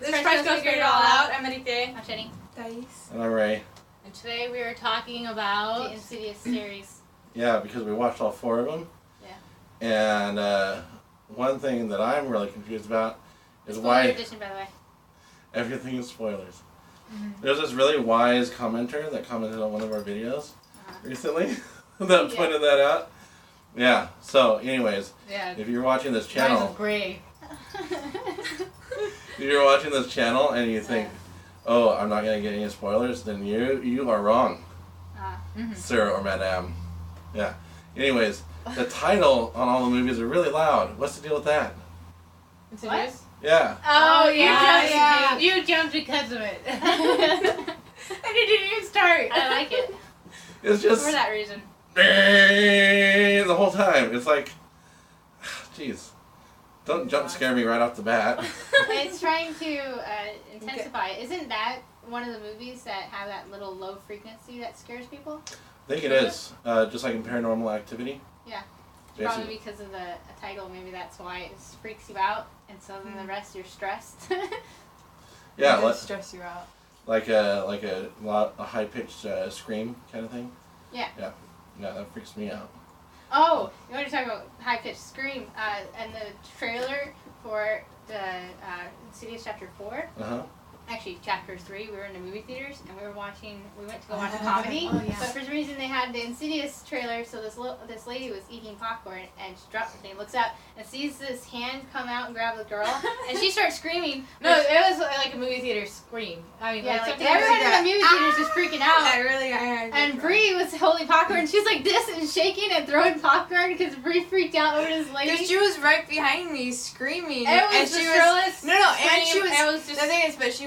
This Fresh Girls Figure It All Out. I'm Marite. I'm Jenny. Dice. And I'm Ray. And today we are talking about The Insidious series. Yeah, because we watched all 4 of them. Yeah. And one thing that I'm really confused about is Spoiler why edition, by the way. everything is spoilers. Mm-hmm. There's this really wise commenter that commented on one of our videos recently that pointed that out. Yeah, so anyways, if you're watching this channel... Gray. If you're watching this channel and you think, oh, I'm not going to get any spoilers, then you are wrong, sir or madame. Yeah. Anyways, the title on all the movies are really loud. What's the deal with that? Insidious? Yeah. Oh, yeah. You jumped because of it. And you didn't even start. I like it. It's just... For that reason. The whole time. It's like, jeez. Don't jump scare me right off the bat. It's trying to intensify. Isn't that one of the movies that have that little low frequency that scares people? I think it is. Just like in Paranormal Activity. Yeah. Basically. Probably because of the title. Maybe that's why it freaks you out. And so then the rest you're stressed. Yeah. It does stress you out. Like a high-pitched scream kind of thing. Yeah. Yeah. Yeah, that freaks me out. Oh, you want to talk about high-pitched scream? And the trailer for the Insidious Chapter 4. Actually, Chapter 3, we were in the movie theaters, and we went to go watch a comedy, but for some reason they had the Insidious trailer, so this lady was eating popcorn, and she drops the thing, looks out, and sees this hand come out and grab the girl, and she starts screaming. No, it was like a movie theater scream. I mean, yeah, like everyone in the movie theaters was freaking out. I really and Bree was holding popcorn, and she's like this, and shaking and throwing popcorn, because Bree freaked out over this lady. Because she was right behind me, screaming. It was and the she shrillest and she was, it was just... the thing is, but she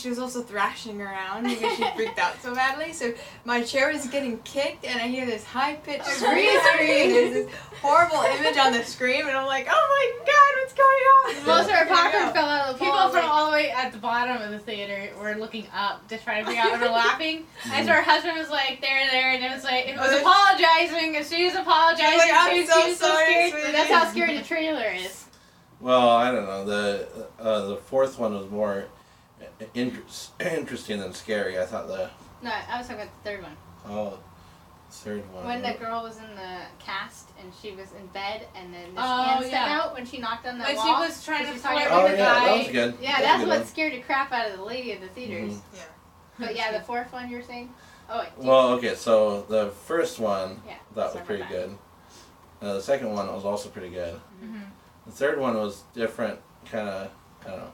was also thrashing around because she freaked out so badly. So my chair was getting kicked, and I hear this high-pitched scream. There's this horrible image on the screen, and I'm like, oh my god, what's going on? Most of our popcorn fell out of the People wall. from all the way at the bottom of the theater were looking up to try to figure out and were laughing. And so her husband was like there, and it was like, it was apologizing, and she was apologizing. Like, I'm she was so so sorry, scared. That's how scary the trailer is. Well, I don't know. The 4th one was more interesting than scary. I thought No, I was talking about the third one. Oh, 3rd one. When the girl was in the cast and she was in bed and then this hand stepped out when she knocked on the when wall. she was trying to flirt Oh, with the yeah, guy. that was good. Yeah, that's what scared the crap out of the lady in the theaters. Yeah. But yeah, the 4th one you were saying? Oh, wait. Well, okay, so the first one, that was sorry pretty about good. The second one was also pretty good. Mm-hmm. The 3rd one was different, kind of, I don't know.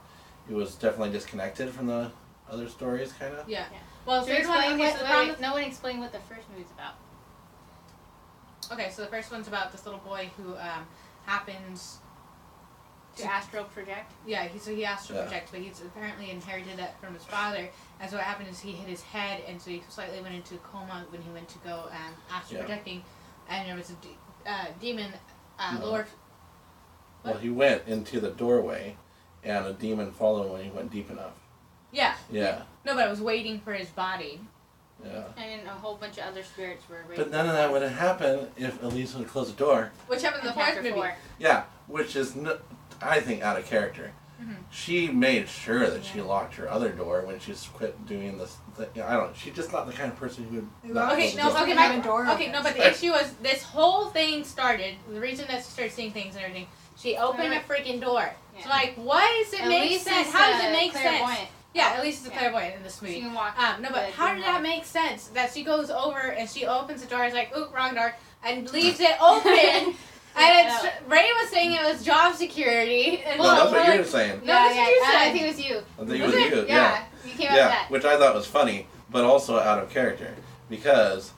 It was definitely disconnected from the other stories, kind of. Yeah. Well, Should we third one, explain okay, so the problem no one explained what the first movie's about. Okay, so the first one's about this little boy who happens To astral project? Yeah, he astral project, but he's apparently inherited that from his father. And so what happened is he hit his head, and so he slightly went into a coma when he went to go astral projecting, and there was a demon Lord. Well, he went into the doorway, and a demon followed him when he went deep enough. Yeah. Yeah. No, but I was waiting for his body. Yeah. And a whole bunch of other spirits were waiting. But none of that would have happened if Elise would have closed the door. Which happened in the 4th movie. 4. Yeah, which is, I think, out of character. Mm-hmm. She made sure that she locked her other door when she quit doing this. I don't know. She's just not the kind of person who would. Okay, no, but the issue was this whole thing started. The reason that she started seeing things and everything, she opened a freaking door. Yeah. So like, why does it make sense? How does it make sense? Yeah, at least it's a clairvoyant in this movie. She can walk. No, but how did that make sense? That she goes over and she opens the door, is like, oop, wrong door, and leaves it open. And it's, Ray was saying it was job security. And No, that's what you're saying. No, that's what you said. I think it was you. I think it was you. Yeah, you came up with that. Which I thought was funny, but also out of character. Because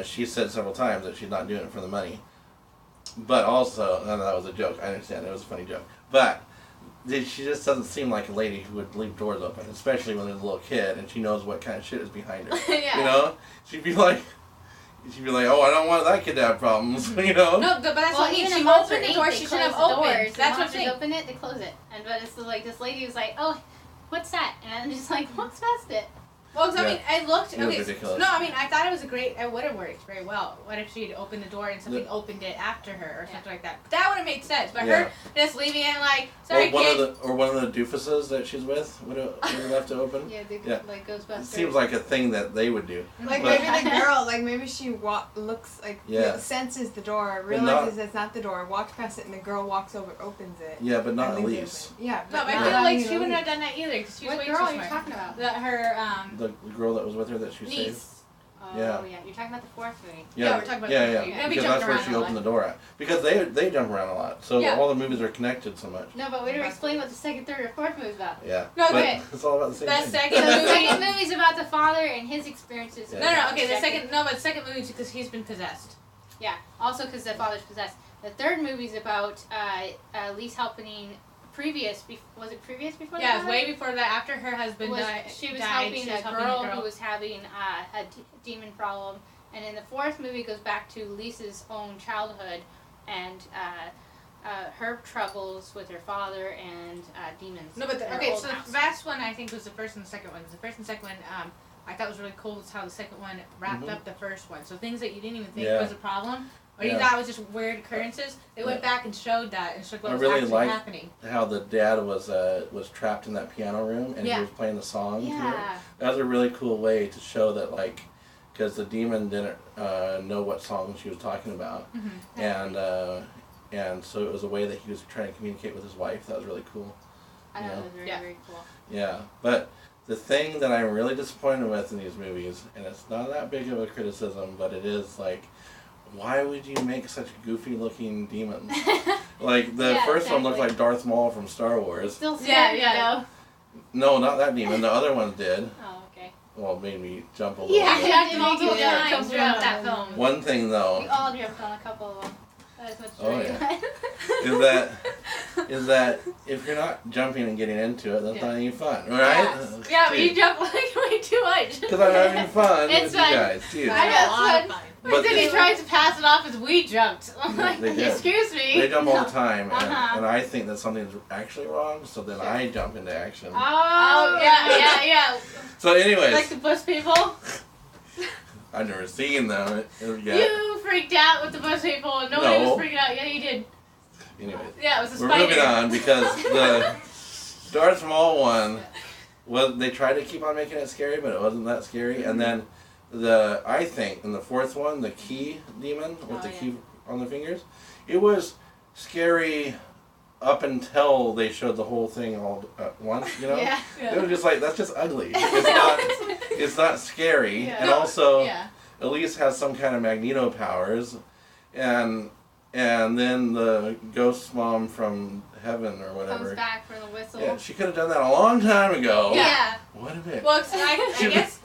she said several times that she's not doing it for the money. But also, no, that was a joke. I understand. It was a funny joke. But she just doesn't seem like a lady who would leave doors open, especially when there's a little kid and she knows what kind of shit is behind her. Yeah. You know? She'd be like, oh, I don't want that kid to have problems, you know? No, but that's what I mean. She opened the door, she shouldn't have opened. That's what I'm saying. They open it, they close it. And but it's like this lady was like, oh, what's that? And I'm just like, what's past it? Well, I mean, it looked It was okay. ridiculous. No, I mean, I thought it would have worked very well. What if she'd opened the door and something opened it after her or something like that? That would have made sense. But her just leaving it like, sorry, kid. Or one of the doofuses that she's with would have left to open. Like Ghostbusters. It seems like a thing that they would do. Like But- maybe the girl, like maybe she looks like senses the door, realizes it's not the door, walks past it, and the girl walks over, opens it. Yeah, but not and leaves it Elise. open. Yeah, No, but but I feel like she wouldn't have done that either because she was What way girl too are you smart. talking about? The girl that was with her that she saved. Niece. Oh, Yeah. You're talking about the fourth movie. Yeah, we're talking about yeah, the yeah. movie. We're gonna be Because that's jumping where around she a lot. opened the door at. Because they jump around a lot, so all the movies are connected so much. No, but we didn't explain what the second, third, or fourth movie is about. Yeah. No, but okay. it's all about the same The thing. second So the movie. second movie's about the father and his experiences. Yeah. No, okay. The second movie is because he's been possessed. Yeah, also because the father's possessed. The third movie's about Elise helping was it previous before that? Yeah, it was way before that. After her husband died, she was died, helping she a was helping girl who was having a demon problem. And in the fourth movie goes back to Lisa's own childhood and her troubles with her father and demons. No, but in her okay, old so house. the best one I think was the first and the second one. The first and second one, I thought was really cool. Was how the second one wrapped up the first one. So things that you didn't even think was a problem, or you thought was just weird occurrences, they went back and showed that and showed what was actually happening. How the dad was trapped in that piano room and he was playing the song. Yeah. That was a really cool way to show that, like, because the demon didn't know what song she was talking about, and so it was a way that he was trying to communicate with his wife. That was really cool. I know, it was very, very cool. Yeah, but the thing that I'm really disappointed with in these movies, and it's not that big of a criticism, but it is like, why would you make such goofy looking demons? Like the first one looked like Darth Maul from Star Wars. Still scary, though. No, not that demon. The other ones did. Oh, okay. Well, it made me jump a little Yeah, bit. I jumped multiple times throughout that that film. film. One thing though. We all jumped on a couple of them. That is much is that if you're not jumping and getting into it, that's not any fun, right? Yeah, but you jump like way too much. Because I'm having fun It's with fun. you guys too. I know, it's fun. But But then he tried to pass it off as we jumped. I'm like, They did. excuse me. They jump all the time, Uh-huh. and I think that something's actually wrong, so then I jump into action. Oh, yeah. So anyways, Like the bush people. I've never seen them yet. You freaked out with the bush people, and nobody No. was freaking out. Yeah, you did. Anyways, Yeah, it was a we're spider. moving on because the Darth Maul one they tried to keep on making it scary, but it wasn't that scary. And then I think in the fourth one, the key demon with the key on the fingers, it was scary up until they showed the whole thing all at once. You know, it was just like that's just ugly. It's not scary, and also Elise has some kind of Magneto powers, and then the ghost mom from heaven or whatever comes back for the whistle. Yeah, she could have done that a long time ago. Yeah. What a bitch. Well, I guess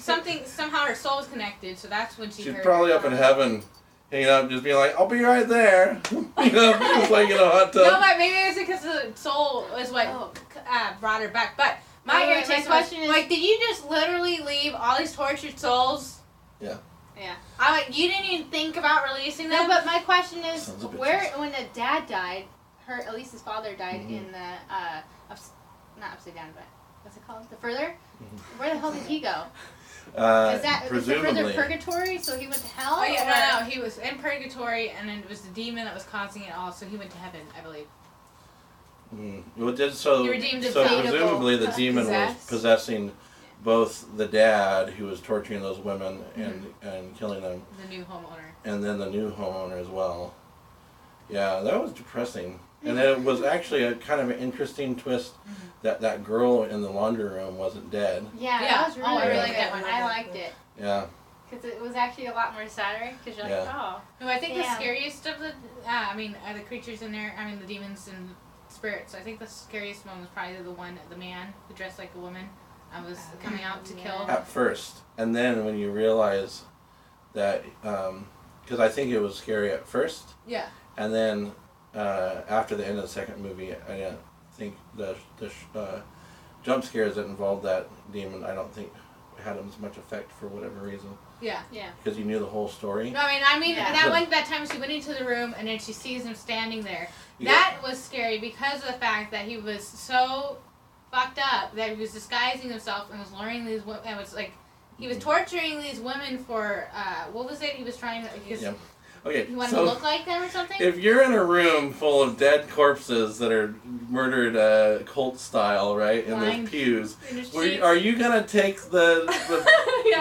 somehow her soul was connected, so that's when She's heard probably up in heaven, hanging out, just being like, "I'll be right there," just like in a hot tub. No, but maybe it was because the soul was what brought her back. But my irritation question is, like, did you just literally leave all these tortured souls? Yeah. Yeah. I'm like, you didn't even think about releasing them? No, but my question is, Sons of bitches. where when the dad died, Elise's father died in the not upside down, but what's it called? The further. Where the hell did he go? Is the presumably. further purgatory? So he went to hell? Oh yeah, no, he was in purgatory, and then it was the demon that was causing it all. So he went to heaven, I believe. So redeemed presumably the demon was possessed. possessing both the dad who was torturing those women and killing them, The new homeowner. and then the new homeowner as well. Yeah, that was depressing. And it was actually a kind of an interesting twist that girl in the laundry room wasn't dead. Yeah, Yeah. that was really, Oh, I really like good. that one. I liked it. Yeah. Because it was actually a lot more sadder. Because you're like, oh. No, I think the Damn. scariest of the, are the creatures in there. I mean, the demons and spirits. I think the scariest one was probably the man who dressed like a woman, was coming out to kill. At first, and then when you realize that, because I think it was scary at first, Yeah. and then after the end of the second movie, I didn't think the jump scares that involved that demon, I don't think had as much effect for whatever reason. Yeah. Yeah. Because you knew the whole story. No, I mean, that time she went into the room and then she sees him standing there. Yeah. That was scary because of the fact that he was so fucked up that he was disguising himself and was luring these women. It was like he was torturing these women for what was it? He was trying to. Yeah. Okay, you want to look like them or something? If you're in a room full of dead corpses that are murdered cult style, right, in those pews, are you going to take the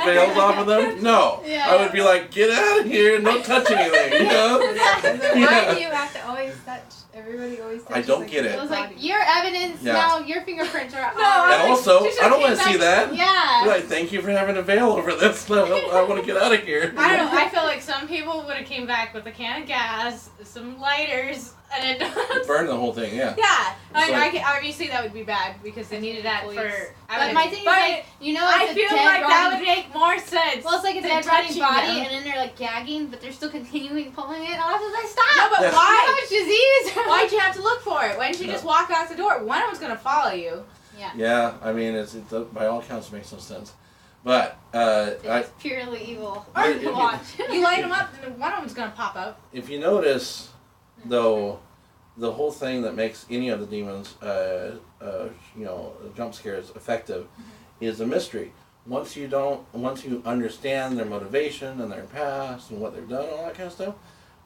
veils off of them? No. Yeah. I would be like, get out of here and don't touch anything, you know? Why do you have to always touch? Everybody always touches. I don't get it. It was like, your evidence, now your fingerprints are No, and also, I don't want to see that. Yeah. Be like, thank you for having a veil over this. No, I want to get out of here. I don't know. I feel like some people would have came back with a can of gas, some lighters, and it burn the whole thing, yeah. Yeah. Obviously that would be bad because they needed that for. But my thing is, like, you know, it's I feel like that would make more sense. Well, it's like a dead rotting body, and then they're like gagging, but they're still continuing pulling it. I was like, stop! No, but why? How much disease? Why'd you have to look for it? Why didn't you just walk out the door? One of them's gonna follow you. Yeah. Yeah, I mean, it by all accounts makes no sense. But it's purely evil. You light them up, and one of them's gonna pop up. If you notice, though, the whole thing that makes any of the demons, jump scares effective, is a mystery. Once you understand their motivation and their past and what they've done, and all that kind of stuff,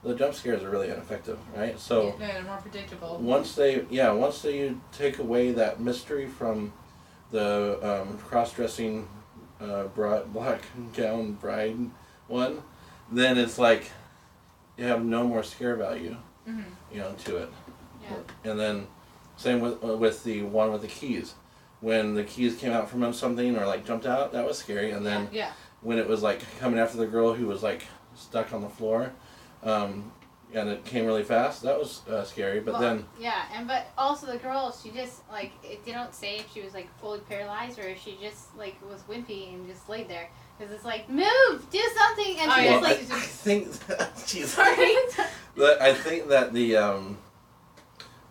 the jump scares are really ineffective, right? So yeah, they're more predictable. Once they take away that mystery from the cross-dressing black gown bride one, then it's like you have no more scare value, to it. Yeah. And then same with the one with the keys. When the keys came out from something or like jumped out, that was scary. And then when it was like coming after the girl who was like stuck on the floor, and it came really fast, that was scary. But then but also the girl, she just like they don't say if she was like fully paralyzed or if she just like was wimpy and just laid there. Because it's like, move, do something, and she just like. I think she's sorry. I think that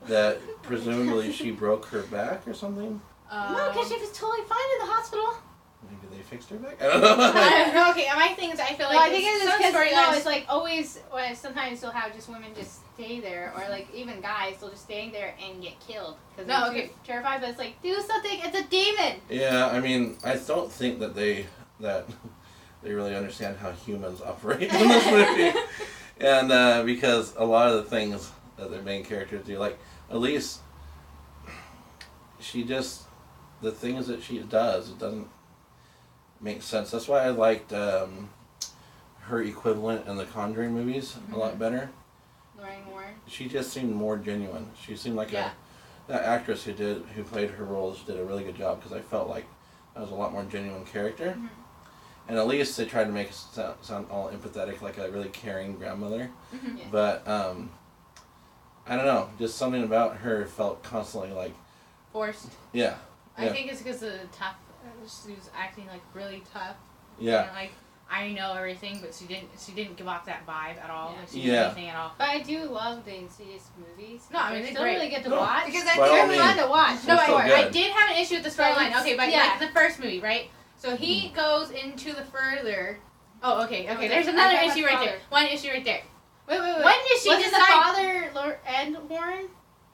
that presumably she broke her back or something. No, because she was totally fine in the hospital. Maybe they fixed her back. I don't know. Okay, my thing is I feel like I think it's because it's like always. Sometimes you'll have just women just stay there, or like even guys, they'll just stay there and get killed because they're too terrified. But it's like, do something. It's a demon. Yeah, I mean, I don't think that they really understand how humans operate in this movie, and because a lot of the things that the main characters do, like Elise, the things that she does, it doesn't make sense. That's why I liked her equivalent in the Conjuring movies a lot better. Lorraine Warren. She just seemed more genuine. She seemed like that actress who played her roles did a really good job because I felt like that was a lot more genuine character. And at least they tried to make it sound all empathetic, like a really caring grandmother. But I don't know, just something about her felt constantly like forced. Yeah. I think it's because of the tough. She was acting like really tough. Yeah. And like I know everything, but she didn't give off that vibe at all. Yeah. Like, she didn't do anything at all. But I do love the Insidious movies. No, I mean they're they're still great. really good to watch because they're fun to watch. No, I good. did have an issue with the storyline. Okay, but like the first movie, right? So he goes into the further. Oh, okay. There's another issue right there. One issue right there. Wait. When did she decide? The father, Ed Warren?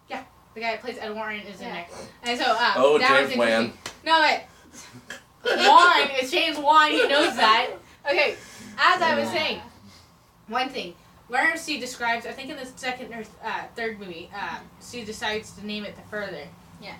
Yeah, the guy that plays Ed Warren is in there. And so, that James Wan. No, wait. Wan, it's James Wan, he knows that. Okay, as I was saying, one thing, where she describes, I think in the second or third movie, she decides to name it the Further. Yeah.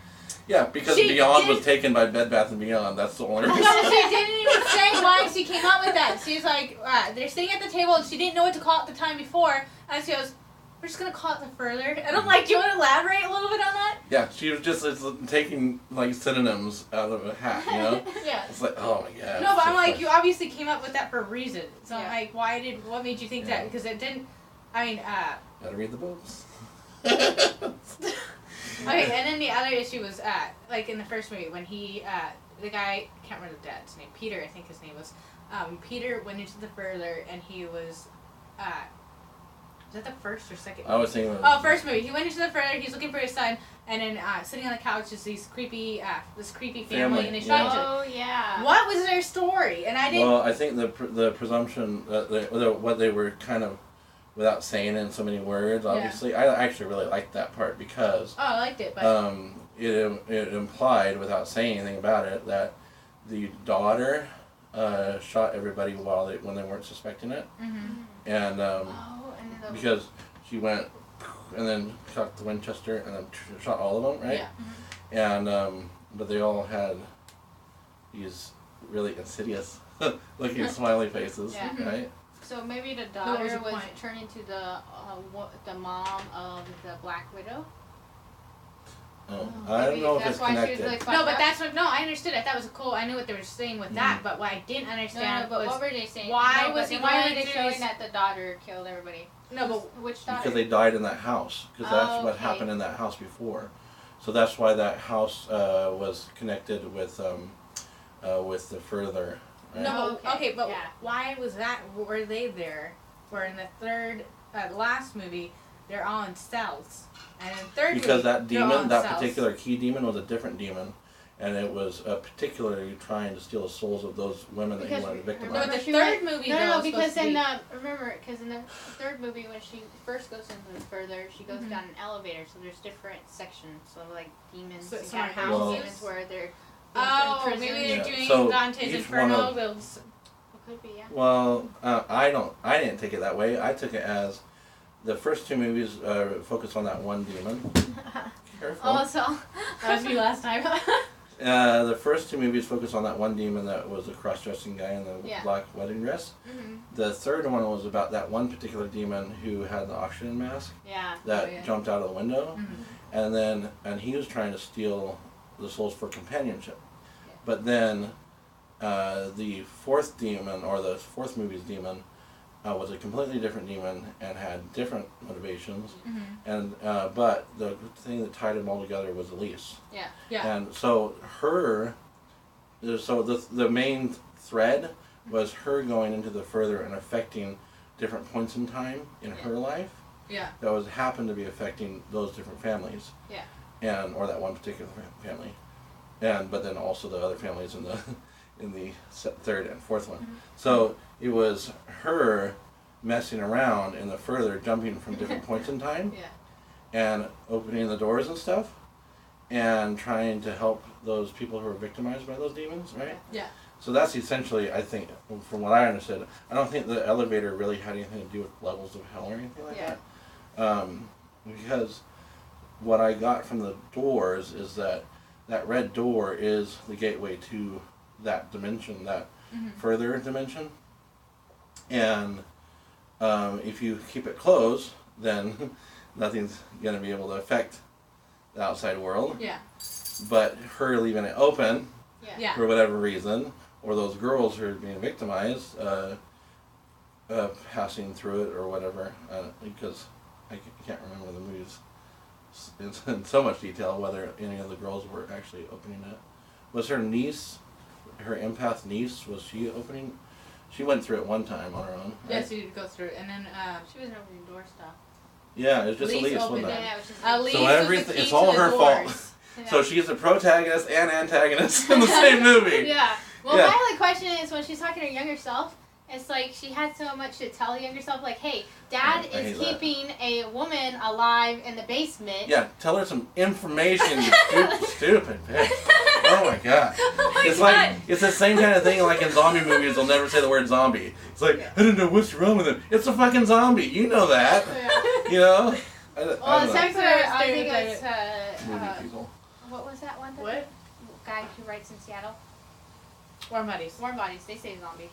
Yeah, because Beyond was taken by Bed Bath & Beyond. That's the only reason. No, she didn't even say why she came up with that. She's like, they're sitting at the table and she didn't know what to call it the time before. And she goes, we're just going to call it the Further. And I'm like, do you want to elaborate a little bit on that? Yeah, she was just taking like synonyms out of a hat, you know? Yeah. It's like, oh my god. No, but I'm like, you obviously came up with that for a reason. So I'm like, what made you think that? Yeah. Because it didn't, Gotta read the books. Okay, and then the other issue was, like in the first movie, when he, the guy, I can't remember the dad's name, Peter, I think his name was, Peter went into the Further, and he was that the first or second movie? I was thinking first movie. He went into the Further, he's looking for his son, and then, sitting on the couch is this creepy family, and they shot each other. Oh, yeah. What was their story? And I didn't... Well, I think the presumption, what they were kind of, without saying it in so many words, obviously, I actually really liked that part because... Oh, I liked it, but... it implied, without saying anything about it, that the daughter shot everybody when they weren't suspecting it, and and then because she went and then shot the Winchester and then shot all of them, right? Yeah. And but they all had these really insidious looking smiley faces, right? So maybe the What was daughter the was point? turned into the mom of the Black Widow. Oh, I don't know if it's that's why she was connected. really fucked No, but up. that's what. No, I understood it. That was cool. I knew what they were saying with that. But what I didn't understand but was what were they saying? why No, was but he then why going were they through showing these- that the daughter killed everybody? no, but Which daughter? Because they died in that house. Because that's what okay. happened in that house before. So that's why that house was connected with the further. Right? no. Okay, but yeah. why was that? Were they there? Where in the third, last movie, they're all in cells, and in third Because movie, that they're all demon, in that cells. particular key demon, was a different demon, and it was particularly trying to steal the souls of those women that he Because wanted to No, victimize. the She third went- movie. No, though, no, was because supposed to in be- the third movie when she first goes into the further, she goes down an elevator, so there's different sections, so like demons, So and some are characters, houses? demons where they're Oh, in prison. maybe they're Yeah, doing so Dante's each Inferno. one of- Those- It could be, yeah. Well, I didn't take it that way. I took it as the first two movies focus on that one demon. Careful. Also, That was me last time. The first two movies focus on that one demon that was a cross-dressing guy in the Yeah. black wedding dress. The third one was about that one particular demon who had the oxygen mask yeah. that Oh, yeah. jumped out of the window, and he was trying to steal the souls for companionship. Yeah. But then the fourth demon, or the fourth movie's demon, was a completely different demon and had different motivations. And but the thing that tied them all together was Elise. Yeah. Yeah. And so the main thread was her going into the further and affecting different points in time in her life Yeah. that was happened to be affecting those different families. Yeah. And or that one particular family, but then also the other families in the third and fourth one. So it was her messing around in the further, jumping from different points in time, Yeah. and opening the doors and stuff, and trying to help those people who are victimized by those demons, right? Yeah. So that's essentially, I think, from what I understood, I don't think the elevator really had anything to do with levels of hell or anything like that. Because what I got from the doors is that red door is the gateway to that dimension, that further dimension. And if you keep it closed, then nothing's going to be able to affect the outside world. Yeah. But her leaving it open, Yeah. for whatever reason, or those girls who are being victimized, passing through it or whatever, because I can't remember the movies in so much detail whether any of the girls were actually opening it. Was her niece, her empath niece, was she opening? She went through it one time on her own. Right? Yes, you did go through it, and then She wasn't opening door stuff. Yeah, it was just Elise Elise, opened wasn't it. it? Yeah, it was just Elise So was the everything- key it's to all the her fault. doors. Yeah. So she's the protagonist and antagonist in the same movie. Yeah. Well, Yeah. my only question is when she's talking to her younger self, it's like she had so much to tell the younger self, like, hey, Dad I is hate that. keeping a woman alive in the basement. Yeah, tell her some information, you stupid bitch. Oh my god. It's like, it's the same kind of thing like in zombie movies, they'll never say the word zombie. It's like, I don't know what's wrong with him. It's a fucking zombie. You know that. Yeah. You know? I Well, don't know. except for, I think Stereotype. it's, Movie people. what was that one? What? Guy who writes in Seattle? Warm Buddies. Warm Bodies, they say zombie.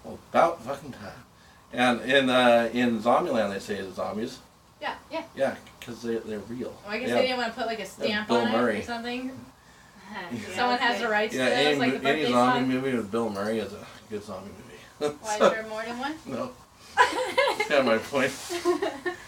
Well, about fucking time. And in Zombieland they say it's zombies. Yeah, yeah. Yeah, because they're real. Well, I guess Yeah. they didn't want to put like a stamp Bill on it Murray. or something. Yeah, Someone that's has the good. rights Yeah, to those, like a any birthday zombie song. movie with Bill Murray is a good zombie movie. Why is there more than one? No. That's kind of my point.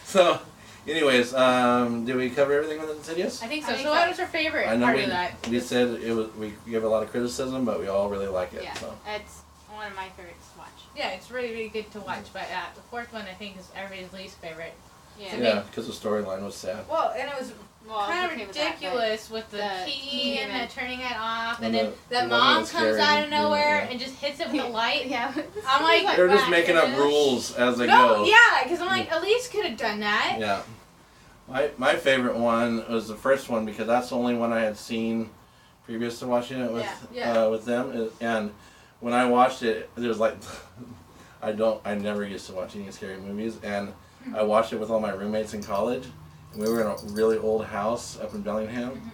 So, anyways, did we cover everything with Insidious? I think I so. think So so. what was your favorite I know part of that? we said we gave a lot of criticism, but we all really like it. Yeah, So it's one of my favorites to watch. Yeah, it's really, really good to watch. But the fourth one, I think, is everybody's least favorite. Yeah. To yeah, because the storyline was sad. Well, and it was Well, I was kind of okay with that, but- ridiculous with the the key and demon. the turning it off, and And then the the one mom was comes scary, out of nowhere yeah. and just hits it with a light. Yeah. I'm like, They're just "Whack, making up bitch." rules as they No, go. yeah, because I'm like, Elise could have done that. Yeah. My favorite one was the first one because that's the only one I had seen previous to watching it with Yeah. with them. And when I watched it, there's like, I never used to watch any scary movies, and I watched it with all my roommates in college, and we were in a really old house up in Bellingham,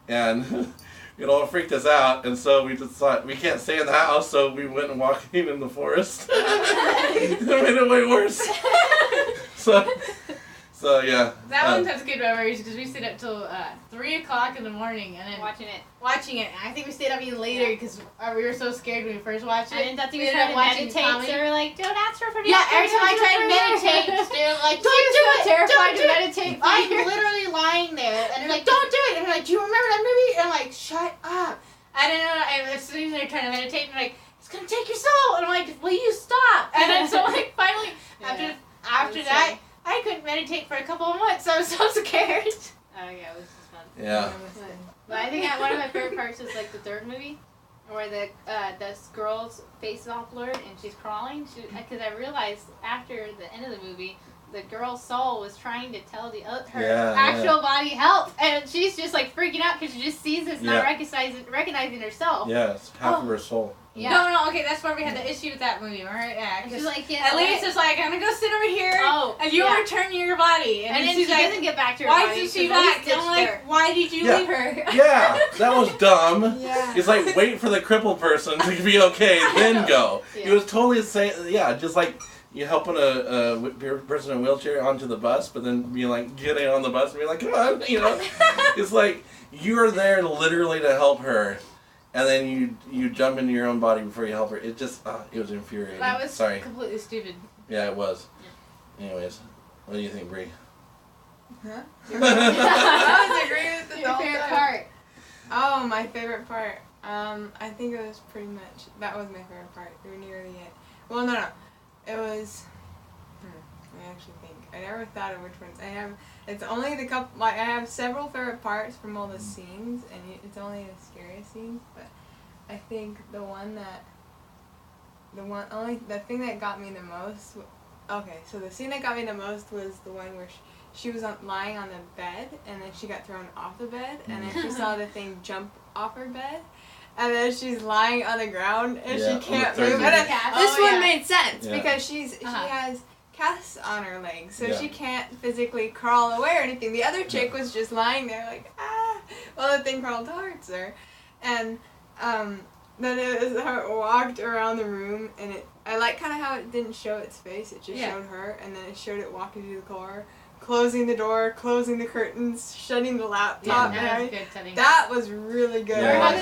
and it all freaked us out, and so we just thought, we can't stay in the house, so we went and walked in the forest. It made it way worse. So yeah. That one has good memories because we stayed up till 3 o'clock in the morning and then watching it. And I think we stayed up even later because we were so scared when we first watched it. I didn't think we were trying to meditate, so we were like, don't ask her for Yeah, every time I try to meditate, they're like, don't do it, terrified don't to do meditate. it. I'm literally lying there and they're like, don't do it. And they're like, do you remember that movie? And I'm like, shut up. I don't know. And as soon as they're trying to meditate, they're like, it's gonna take your soul. And I'm like, will you stop? And then so like finally after that. I couldn't meditate for a couple of months. I was so scared. Oh yeah, it was just fun. Yeah. But I think one of my favorite parts is like the third movie, where this girl's face is all blurred and she's crawling. Because I realized after the end of the movie, the girl's soul was trying to tell her actual body help, and she's just like freaking out because she just sees this, not recognizing herself. Yeah, it's half of her soul. Yeah. No, okay, that's where we had the issue with that movie, right? Yeah, she's like, at least it's like, I'm gonna go sit over here, and you return to your body. And then she doesn't get back to her body. Why did she back? And I'm like, why did you leave her? Yeah, that was dumb. Yeah. It's like, wait for the crippled person to be okay, then go. It was totally the same, just like you helping a person in a wheelchair onto the bus, but then being like, getting on the bus and being like, come on, It's like, you're there literally to help her. And then you jump into your own body before you help her. It just, it was infuriating. That was Sorry. completely stupid. Yeah, it was. Yeah. Anyways, what do you think, Bree? Huh? I was agreeing with Your favorite part? Oh, my favorite part. I think it was pretty much, that was my favorite part. We were near the end. Well, no. It was, I actually think. I never thought of which ones. It's only the couple, I have several favorite parts from all the scenes, and it's only the scariest scenes, but I think the thing that got me the most, so the scene that got me the most was the one where she was lying on the bed, and then she got thrown off the bed, and then she saw the thing jump off her bed, and then she's lying on the ground, and she can't move. This one made sense, because she has casts on her legs, so she can't physically crawl away or anything. The other chick was just lying there like, well, the thing crawled towards her. And then it was how it walked around the room, and I like kind of how it didn't show its face, it just showed her, and then it showed it walking to the car, closing the door, closing the curtains, shutting the laptop. Yeah, that was good setting. That was really good. Yeah. How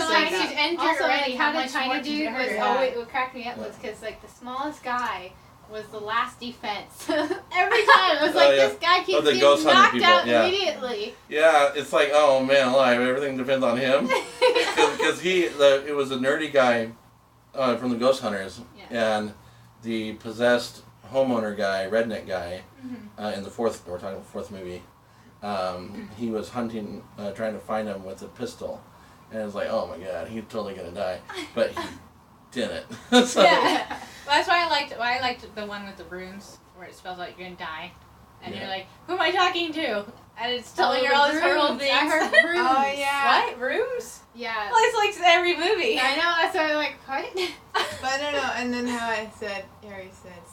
the tiny dude was always, what cracked me up was because like the smallest guy was the last defense. Every time it was like this guy keeps getting knocked out immediately. Yeah, it's like, oh man alive, everything depends on him. Because it was a nerdy guy from the Ghost Hunters, and the possessed homeowner guy, redneck guy, in the fourth movie, he was hunting, trying to find him with a pistol, and it was like, oh my god, he's totally gonna die, but he didn't. So, Well, that's why I liked the one with the rooms, where it spells out you're gonna die, and you're like, who am I talking to? And it's telling her all these horrible things. I heard rooms. Oh yeah. What? Rooms? Yeah. Well, it's like every movie. I know. That's why I'm like, what? But no. And then how Harry said,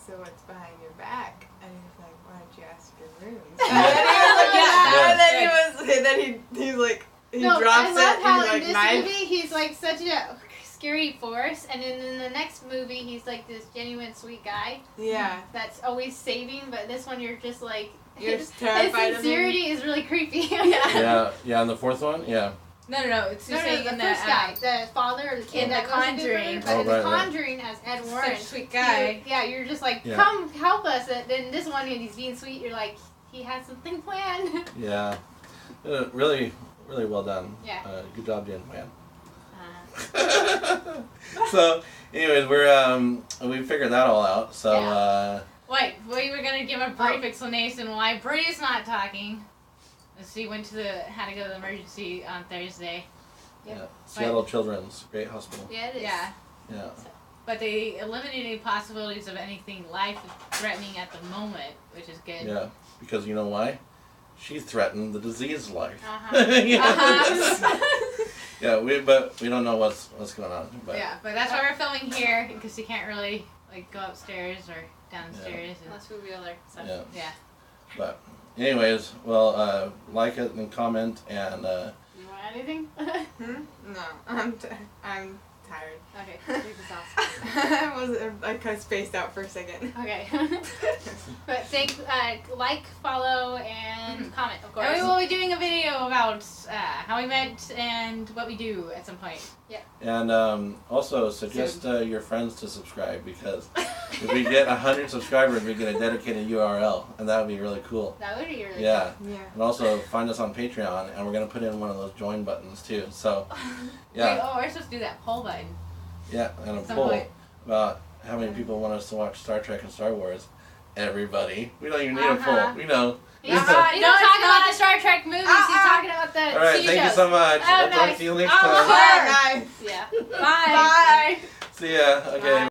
so what's behind your back? And he was like, why don't you ask your rooms? And then he's like, he drops it. I love how and in this movie he's like such a scary force, and then in the next movie he's like this genuine sweet guy. Yeah. That's always saving, but this one you're just like, you're just terrified his sincerity is really creepy. yeah, and the fourth one, No, it's just saying the first guy, the father or the kid in The Conjuring. But in The Conjuring as Ed Warren, such a sweet guy. You're just like, come help us. And then this one, and he's being sweet. You're like, he has something planned. Yeah, really, really well done. Yeah. Good job, Jen, man. So, anyways, we figured that all out. So, wait, we were gonna give a brief explanation why Bree's not talking. She had to go to the emergency on Thursday. Yeah. Seattle Children's, great hospital. Yeah, it is. Yeah. Yeah. But they eliminated possibilities of anything life-threatening at the moment, which is good. Yeah, because you know why? She threatened the diseased life. but we don't know what's going on. But. Yeah, but that's why we're filming here because you can't really like go upstairs or downstairs unless we wheel there. So. Yeah. But anyways, well, like it and comment and. You want anything? No, I'm tired. Okay, leave this off. I kind of spaced out for a second. Okay. But like, follow, and comment, of course. And we will be doing a video about how we met and what we do at some point. Yeah. And also suggest your friends to subscribe because if we get 100 subscribers, we get a dedicated URL, and that would be really cool. That would be really cool. And also find us on Patreon, and we're gonna put in one of those join buttons too. So, Wait, we're supposed to do that poll button. Yeah, and a poll about how many people want us to watch Star Trek and Star Wars. Everybody. We don't even need a poll. We know. He's not talking about the Star Trek movies. He's talking about the All right, TV thank shows. you so much. I'll talk to you next time. Bye. Yeah. Bye. Bye. See ya. Okay. Bye.